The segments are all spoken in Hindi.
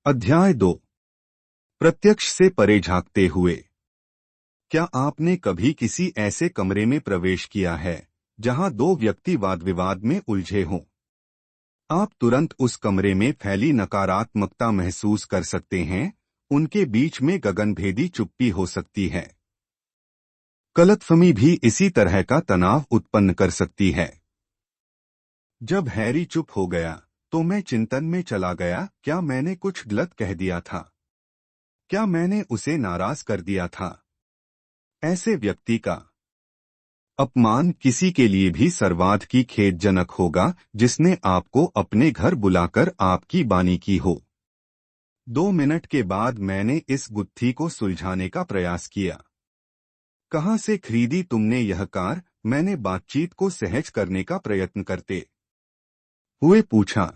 अध्याय 2। प्रत्यक्ष से परे झांकते हुए। क्या आपने कभी किसी ऐसे कमरे में प्रवेश किया है जहां दो व्यक्ति वाद विवाद में उलझे हों? आप तुरंत उस कमरे में फैली नकारात्मकता महसूस कर सकते हैं। उनके बीच में गगनभेदी चुप्पी हो सकती है। गलतफहमी भी इसी तरह का तनाव उत्पन्न कर सकती है। जब हैरी चुप हो गया तो मैं चिंतन में चला गया। क्या मैंने कुछ गलत कह दिया था? क्या मैंने उसे नाराज कर दिया था? ऐसे व्यक्ति का अपमान किसी के लिए भी सर्वाध की खेदजनक होगा जिसने आपको अपने घर बुलाकर आपकी बानी की हो। 2 मिनट के बाद मैंने इस गुत्थी को सुलझाने का प्रयास किया। कहाँ से खरीदी तुमने यह कार? मैंने बातचीत को सहज करने का प्रयत्न करते हुए पूछा।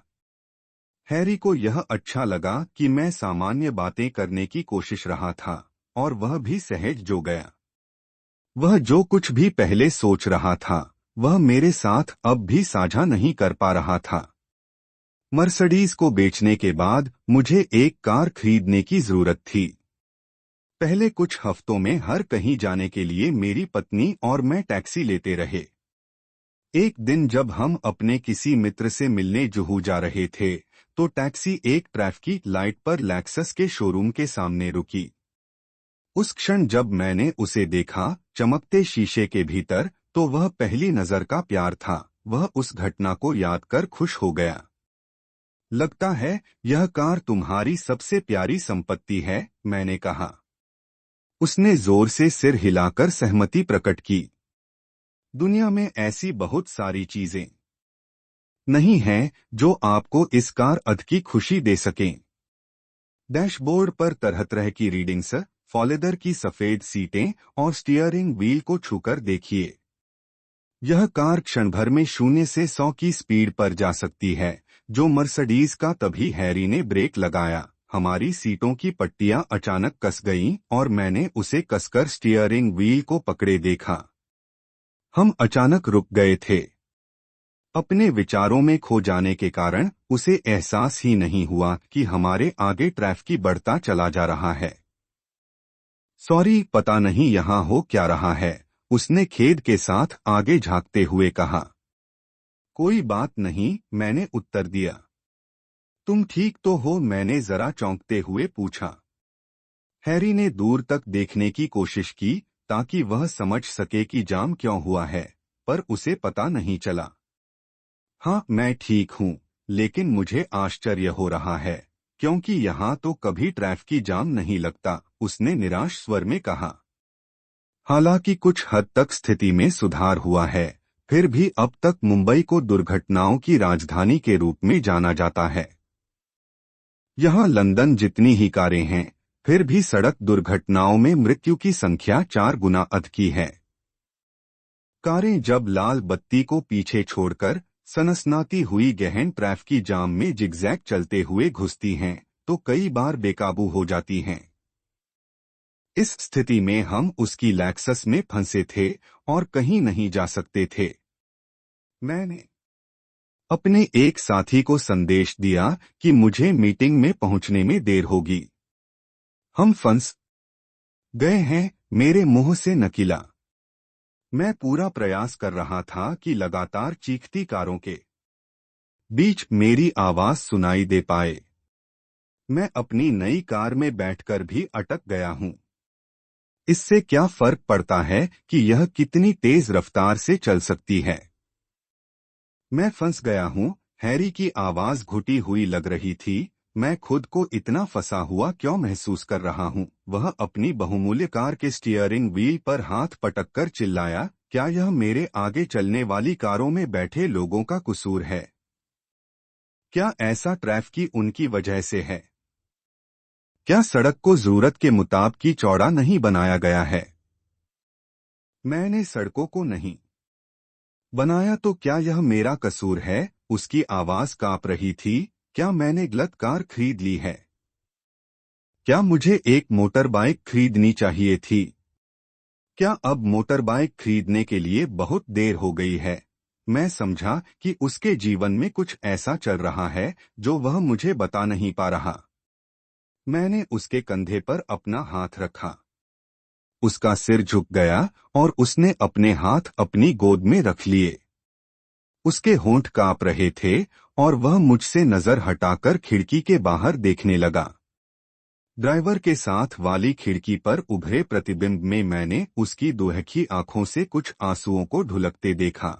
हैरी को यह अच्छा लगा कि मैं सामान्य बातें करने की कोशिश रहा था और वह भी सहज जो गया। वह जो कुछ भी पहले सोच रहा था वह मेरे साथ अब भी साझा नहीं कर पा रहा था। मर्सिडीज को बेचने के बाद मुझे एक कार खरीदने की जरूरत थी। पहले कुछ हफ्तों में हर कहीं जाने के लिए मेरी पत्नी और मैं टैक्सी लेते रहे। एक दिन जब हम अपने किसी मित्र से मिलने जुहू जा रहे थे तो टैक्सी एक ट्रैफिक लाइट पर लेक्सस के शोरूम के सामने रुकी। उस क्षण जब मैंने उसे देखा चमकते शीशे के भीतर, तो वह पहली नजर का प्यार था। वह उस घटना को याद कर खुश हो गया। लगता है यह कार तुम्हारी सबसे प्यारी संपत्ति है, मैंने कहा। उसने जोर से सिर हिलाकर सहमति प्रकट की। दुनिया में ऐसी बहुत सारी चीजें नहीं हैं जो आपको इस कार अध की खुशी दे सकें। डैशबोर्ड पर तरह तरह की रीडिंग्स, फॉलेदर की सफेद सीटें और स्टीयरिंग व्हील को छूकर देखिए। यह कार क्षण भर में 0 से 100 की स्पीड पर जा सकती है, जो मर्सिडीज का। तभी हैरी ने ब्रेक लगाया। हमारी सीटों की पट्टियां अचानक कस गईं और मैंने उसे कसकर स्टीयरिंग व्हील को पकड़े देखा। हम अचानक रुक गए थे। अपने विचारों में खो जाने के कारण उसे एहसास ही नहीं हुआ कि हमारे आगे ट्रैफिक बढ़ता चला जा रहा है। सॉरी, पता नहीं यहाँ हो क्या रहा है, उसने खेद के साथ आगे झांकते हुए कहा। कोई बात नहीं, मैंने उत्तर दिया। तुम ठीक तो हो? मैंने जरा चौंकते हुए पूछा। हैरी ने दूर तक देखने की कोशिश की ताकि वह समझ सके कि जाम क्यों हुआ है, पर उसे पता नहीं चला। हाँ, मैं ठीक हूँ, लेकिन मुझे आश्चर्य हो रहा है क्योंकि यहाँ तो कभी ट्रैफिक जाम नहीं लगता, उसने निराश स्वर में कहा। हालांकि कुछ हद तक स्थिति में सुधार हुआ है, फिर भी अब तक मुंबई को दुर्घटनाओं की राजधानी के रूप में जाना जाता है। यहाँ लंदन जितनी ही कारें हैं, फिर भी सड़क दुर्घटनाओं में मृत्यु की संख्या 4 गुना अधिक की है। कारें जब लाल बत्ती को पीछे छोड़कर सनसनाती हुई गहन ट्रैफिक जाम में जिगजैग चलते हुए घुसती हैं, तो कई बार बेकाबू हो जाती हैं। इस स्थिति में हम उसकी लेक्सस में फंसे थे और कहीं नहीं जा सकते थे। मैंने अपने एक साथी को संदेश दिया कि मुझे मीटिंग में पहुंचने में देर होगी। हम फंस गए हैं, मेरे मुंह से निकला। मैं पूरा प्रयास कर रहा था कि लगातार चीखती कारों के बीच मेरी आवाज सुनाई दे पाए। मैं अपनी नई कार में बैठकर भी अटक गया हूं। इससे क्या फर्क पड़ता है कि यह कितनी तेज रफ्तार से चल सकती है? मैं फंस गया हूं। हैरी की आवाज घुटी हुई लग रही थी। मैं खुद को इतना फंसा हुआ क्यों महसूस कर रहा हूं? वह अपनी बहुमूल्य कार के स्टीयरिंग व्हील पर हाथ पटककर चिल्लाया। क्या यह मेरे आगे चलने वाली कारों में बैठे लोगों का कसूर है? क्या ऐसा ट्रैफिक उनकी वजह से है? क्या सड़क को जरूरत के मुताबिक चौड़ा नहीं बनाया गया है? मैंने सड़कों को नहीं बनाया तो क्या यह मेरा कसूर है? उसकी आवाज कांप रही थी। क्या मैंने गलत कार खरीद ली है? क्या मुझे एक मोटर बाइक खरीदनी चाहिए थी? क्या अब मोटर बाइक खरीदने के लिए बहुत देर हो गई है? मैं समझा कि उसके जीवन में कुछ ऐसा चल रहा है जो वह मुझे बता नहीं पा रहा। मैंने उसके कंधे पर अपना हाथ रखा। उसका सिर झुक गया और उसने अपने हाथ अपनी गोद में रख लिए। उसके होंठ कांप रहे थे और वह मुझसे नजर हटाकर खिड़की के बाहर देखने लगा। ड्राइवर के साथ वाली खिड़की पर उभरे प्रतिबिंब में मैंने उसकी दुहखी आंखों से कुछ आंसुओं को ढुलकते देखा।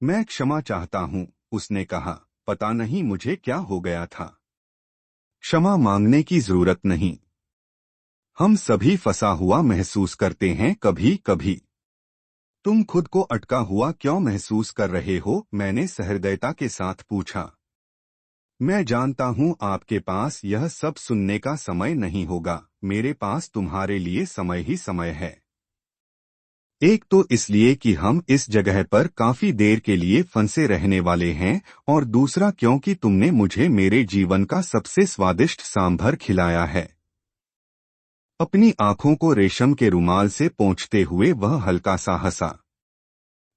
मैं क्षमा चाहता हूं, उसने कहा। पता नहीं मुझे क्या हो गया था। क्षमा मांगने की जरूरत नहीं। हम सभी फंसा हुआ महसूस करते हैं कभी कभी। तुम खुद को अटका हुआ क्यों महसूस कर रहे हो? मैंने सहृदयता के साथ पूछा। मैं जानता हूं आपके पास यह सब सुनने का समय नहीं होगा। मेरे पास तुम्हारे लिए समय ही समय है। एक तो इसलिए कि हम इस जगह पर काफी देर के लिए फंसे रहने वाले हैं, और दूसरा क्योंकि तुमने मुझे मेरे जीवन का सबसे स्वादिष्ट सांभर खिलाया है। अपनी आंखों को रेशम के रुमाल से पोंछते हुए वह हल्का सा हंसा।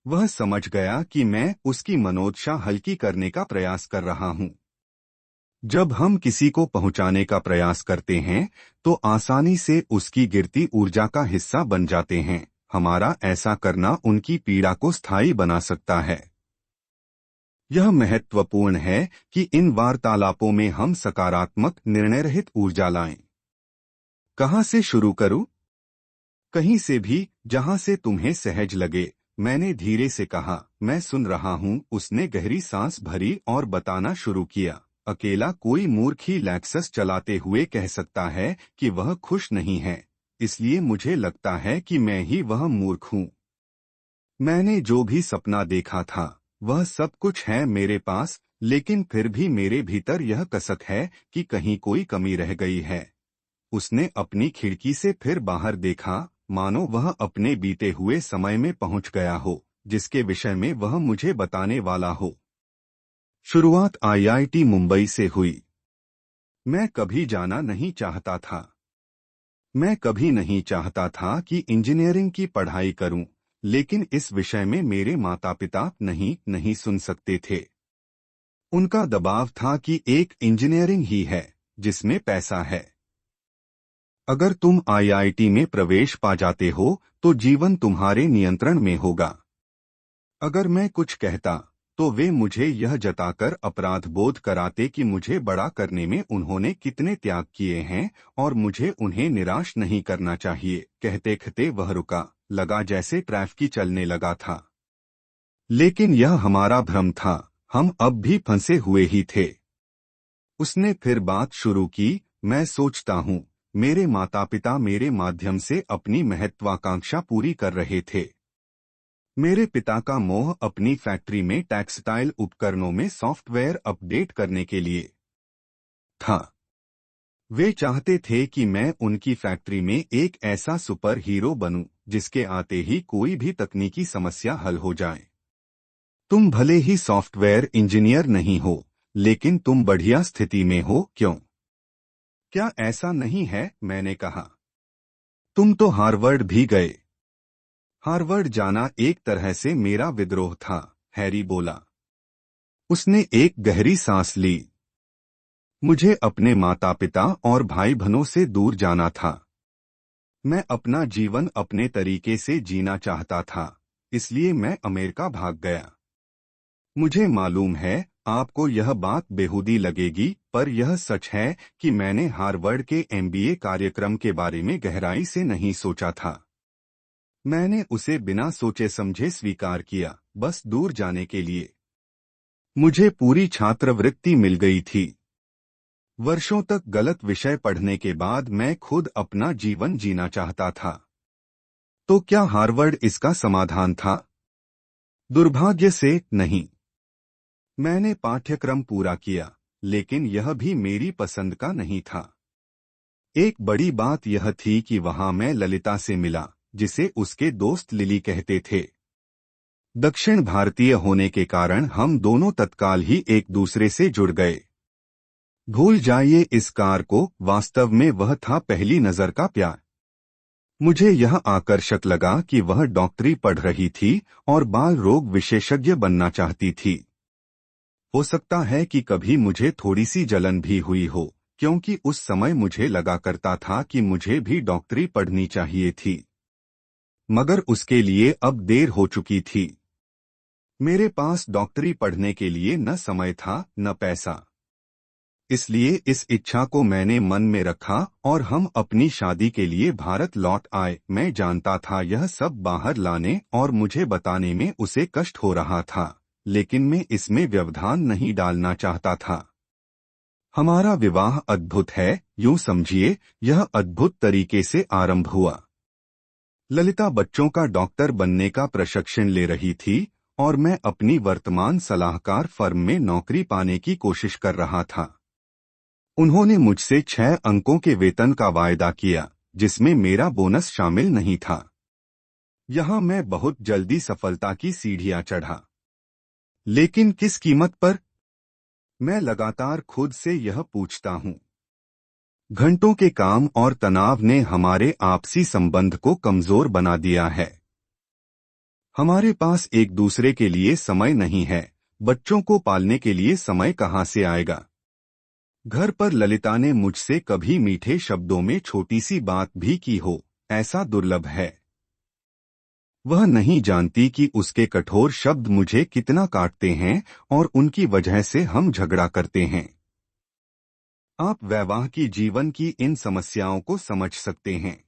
वह समझ गया कि मैं उसकी मनोदशा हल्की करने का प्रयास कर रहा हूं। जब हम किसी को पहुंचाने का प्रयास करते हैं तो आसानी से उसकी गिरती ऊर्जा का हिस्सा बन जाते हैं। हमारा ऐसा करना उनकी पीड़ा को स्थायी बना सकता है। यह महत्वपूर्ण है कि इन वार्तालापों में हम सकारात्मक निर्णय रहित ऊर्जा लाएं। कहां से शुरू करूं? कहीं से भी, जहां से तुम्हें सहज लगे, मैंने धीरे से कहा। मैं सुन रहा हूं, उसने गहरी सांस भरी और बताना शुरू किया। अकेला कोई मूर्ख ही लेक्सस चलाते हुए कह सकता है कि वह खुश नहीं है, इसलिए मुझे लगता है कि मैं ही वह मूर्ख हूं। मैंने जो भी सपना देखा था वह सब कुछ है मेरे पास, लेकिन फिर भी मेरे भीतर यह कसक है कि कहीं कोई कमी रह गई है। उसने अपनी खिड़की से फिर बाहर देखा, मानो वह अपने बीते हुए समय में पहुंच गया हो, जिसके विषय में वह मुझे बताने वाला हो। शुरुआत आईआईटी मुंबई से हुई। मैं कभी जाना नहीं चाहता था। मैं कभी नहीं चाहता था कि इंजीनियरिंग की पढ़ाई करूं, लेकिन इस विषय में मेरे माता पिता नहीं सुन सकते थे। उनका दबाव था कि एक इंजीनियरिंग ही है जिसमें पैसा है। अगर तुम आईआईटी में प्रवेश पा जाते हो तो जीवन तुम्हारे नियंत्रण में होगा। अगर मैं कुछ कहता तो वे मुझे यह जताकर अपराध बोध कराते कि मुझे बड़ा करने में उन्होंने कितने त्याग किए हैं और मुझे उन्हें निराश नहीं करना चाहिए। कहते कहते वह रुका, लगा जैसे ट्रैफिक चलने लगा था। लेकिन यह हमारा भ्रम था, हम अब भी फंसे हुए ही थे। उसने फिर बात शुरू की। मैं सोचता हूँ, मेरे माता पिता मेरे माध्यम से अपनी महत्वाकांक्षा पूरी कर रहे थे। मेरे पिता का मोह अपनी फैक्ट्री में टेक्सटाइल उपकरणों में सॉफ्टवेयर अपडेट करने के लिए था। वे चाहते थे कि मैं उनकी फैक्ट्री में एक ऐसा सुपर हीरो बनूं जिसके आते ही कोई भी तकनीकी समस्या हल हो जाए। तुम भले ही सॉफ्टवेयर इंजीनियर नहीं हो, लेकिन तुम बढ़िया स्थिति में हो, क्यों? क्या ऐसा नहीं है? मैंने कहा। तुम तो हार्वर्ड भी गए। हार्वर्ड जाना एक तरह से मेरा विद्रोह था, हैरी बोला। उसने एक गहरी सांस ली। मुझे अपने माता पिता और भाई बहनों से दूर जाना था। मैं अपना जीवन अपने तरीके से जीना चाहता था, इसलिए मैं अमेरिका भाग गया। मुझे मालूम है आपको यह बात बेहूदी लगेगी, पर यह सच है कि मैंने हार्वर्ड के एमबीए कार्यक्रम के बारे में गहराई से नहीं सोचा था। मैंने उसे बिना सोचे समझे स्वीकार किया, बस दूर जाने के लिए। मुझे पूरी छात्रवृत्ति मिल गई थी। वर्षों तक गलत विषय पढ़ने के बाद मैं खुद अपना जीवन जीना चाहता था। तो क्या हार्वर्ड इसका समाधान था? दुर्भाग्य से नहीं। मैंने पाठ्यक्रम पूरा किया, लेकिन यह भी मेरी पसंद का नहीं था। एक बड़ी बात यह थी कि वहां मैं ललिता से मिला, जिसे उसके दोस्त लिली कहते थे। दक्षिण भारतीय होने के कारण हम दोनों तत्काल ही एक दूसरे से जुड़ गए। भूल जाइए इस कार को, वास्तव में वह था पहली नजर का प्यार। मुझे यह आकर्षक लगा कि वह डॉक्टरी पढ़ रही थी और बाल रोग विशेषज्ञ बनना चाहती थी। हो सकता है कि कभी मुझे थोड़ी सी जलन भी हुई हो, क्योंकि उस समय मुझे लगा करता था कि मुझे भी डॉक्टरी पढ़नी चाहिए थी, मगर उसके लिए अब देर हो चुकी थी। मेरे पास डॉक्टरी पढ़ने के लिए न समय था न पैसा। इसलिए इस इच्छा को मैंने मन में रखा और हम अपनी शादी के लिए भारत लौट आए। मैं जानता था यह सब बाहर लाने और मुझे बताने में उसे कष्ट हो रहा था, लेकिन मैं इसमें व्यवधान नहीं डालना चाहता था। हमारा विवाह अद्भुत है, यूं समझिए, यह अद्भुत तरीके से आरंभ हुआ। ललिता बच्चों का डॉक्टर बनने का प्रशिक्षण ले रही थी और मैं अपनी वर्तमान सलाहकार फर्म में नौकरी पाने की कोशिश कर रहा था। उन्होंने मुझसे 6 अंकों के वेतन का वायदा किया, जिसमें मेरा बोनस शामिल नहीं था। यहां मैं बहुत जल्दी सफलता की सीढ़ियां चढ़ा, लेकिन किस कीमत पर? मैं लगातार खुद से यह पूछता हूं। घंटों के काम और तनाव ने हमारे आपसी संबंध को कमजोर बना दिया है। हमारे पास एक दूसरे के लिए समय नहीं है, बच्चों को पालने के लिए समय कहां से आएगा? घर पर ललिता ने मुझसे कभी मीठे शब्दों में छोटी सी बात भी की हो, ऐसा दुर्लभ है। वह नहीं जानती कि उसके कठोर शब्द मुझे कितना काटते हैं और उनकी वजह से हम झगड़ा करते हैं। आप वैवाहिक जीवन की इन समस्याओं को समझ सकते हैं।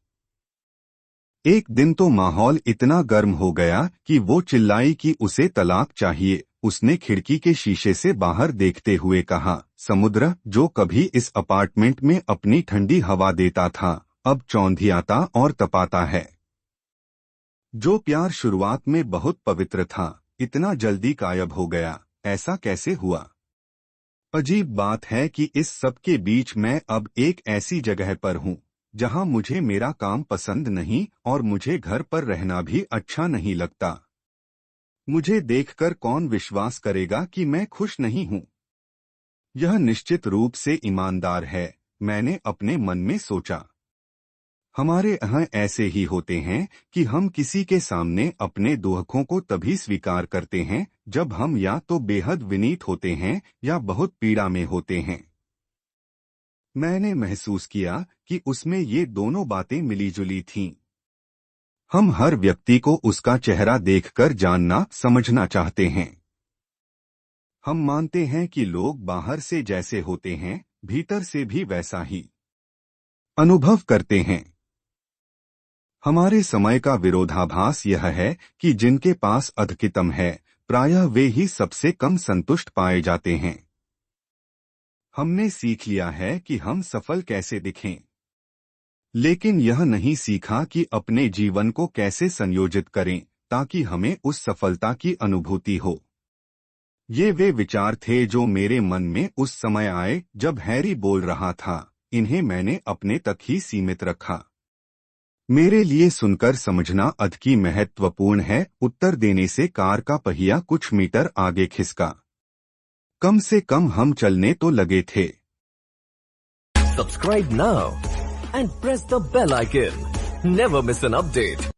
एक दिन तो माहौल इतना गर्म हो गया कि वो चिल्लाई कि उसे तलाक चाहिए। उसने खिड़की के शीशे से बाहर देखते हुए कहा, समुद्र जो कभी इस अपार्टमेंट में अपनी ठंडी हवा देता था, अब चौंधियाता और तपाता है। जो प्यार शुरुआत में बहुत पवित्र था, इतना जल्दी गायब हो गया। ऐसा कैसे हुआ? अजीब बात है कि इस सब के बीच मैं अब एक ऐसी जगह पर हूँ जहाँ मुझे मेरा काम पसंद नहीं और मुझे घर पर रहना भी अच्छा नहीं लगता। मुझे देखकर कौन विश्वास करेगा कि मैं खुश नहीं हूँ? यह निश्चित रूप से ईमानदार है, मैंने अपने मन में सोचा। हमारे यहाँ ऐसे ही होते हैं कि हम किसी के सामने अपने दुखों को तभी स्वीकार करते हैं जब हम या तो बेहद विनीत होते हैं या बहुत पीड़ा में होते हैं। मैंने महसूस किया कि उसमें ये दोनों बातें मिलीजुली थीं। हम हर व्यक्ति को उसका चेहरा देखकर जानना समझना चाहते हैं। हम मानते हैं कि लोग बाहर से जैसे होते हैं, भीतर से भी वैसा ही अनुभव करते हैं। हमारे समय का विरोधाभास यह है कि जिनके पास अधिकतम है, प्रायः वे ही सबसे कम संतुष्ट पाए जाते हैं। हमने सीख लिया है कि हम सफल कैसे दिखें, लेकिन यह नहीं सीखा कि अपने जीवन को कैसे संयोजित करें ताकि हमें उस सफलता की अनुभूति हो। ये वे विचार थे जो मेरे मन में उस समय आए जब हैरी बोल रहा था। इन्हें मैंने अपने तक ही सीमित रखा। मेरे लिए सुनकर समझना अधिक महत्वपूर्ण है, उत्तर देने से कार का पहिया कुछ मीटर आगे खिसका। कम से कम हम चलने तो लगे थे। Subscribe now and press the bell icon. Never miss an update.